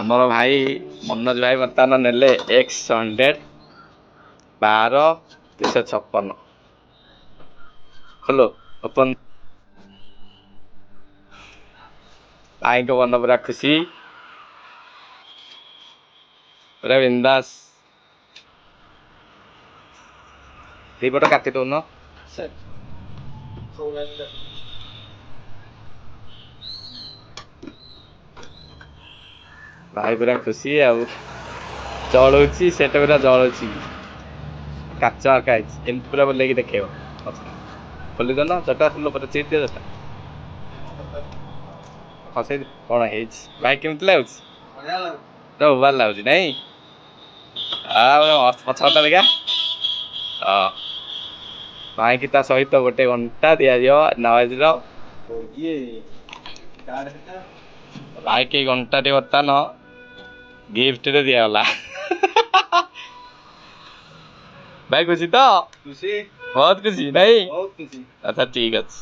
ଆମର ଭାଇ ମନୋଜ ଭାଇ ବର୍ତ୍ତମାନ ନେଲେ X100 12,356 ଖୋଲ ଓପନ। ଭାଇଙ୍କ ମନ ପୁରା ଖୁସି, ପୁରା ବିନ୍ଦାସ। ଦିପଟ କାଟି ଦଉନ। ଭାଇ ପୁରା ଖୁସି ଆଉ ଜଳୁଛି, ସେଟା ପୁରା ଜଳୁଛି, କାଚ ଆକା ହେଇଛି। ଏମିତି ପୁରା ବୁଲେଇକି ଦେଖେଇବ। ଖୋଲିଦେଲ ସେଟା, ଉପରେ ଚିଟ୍ ଦିଅ ସେଟା ଖସେଇ କଣ ହେଇଛି। ଭାଇ କେମିତି ଲାଗୁଛି? ଭଲ ଲାଗୁଛି ନାଇଁ? ପଛଟା ଦେଖା। ହଁ, ଭାଇକି ତା ସହିତ ଗୋଟେ ଘଣ୍ଟା ଦିଆଯିବ ନୱାଜର। ଭାଇକି ଘଣ୍ଟାଟି ବର୍ତ୍ତମାନ ଗିଫ୍ଟରେ ଦିଆଗଲା। ଭାଇ ଖୁସି ତ? ଖୁସି, ବହୁତ ଖୁସି ନାଇଁ? ଆଚ୍ଛା ଠିକ ଅଛି।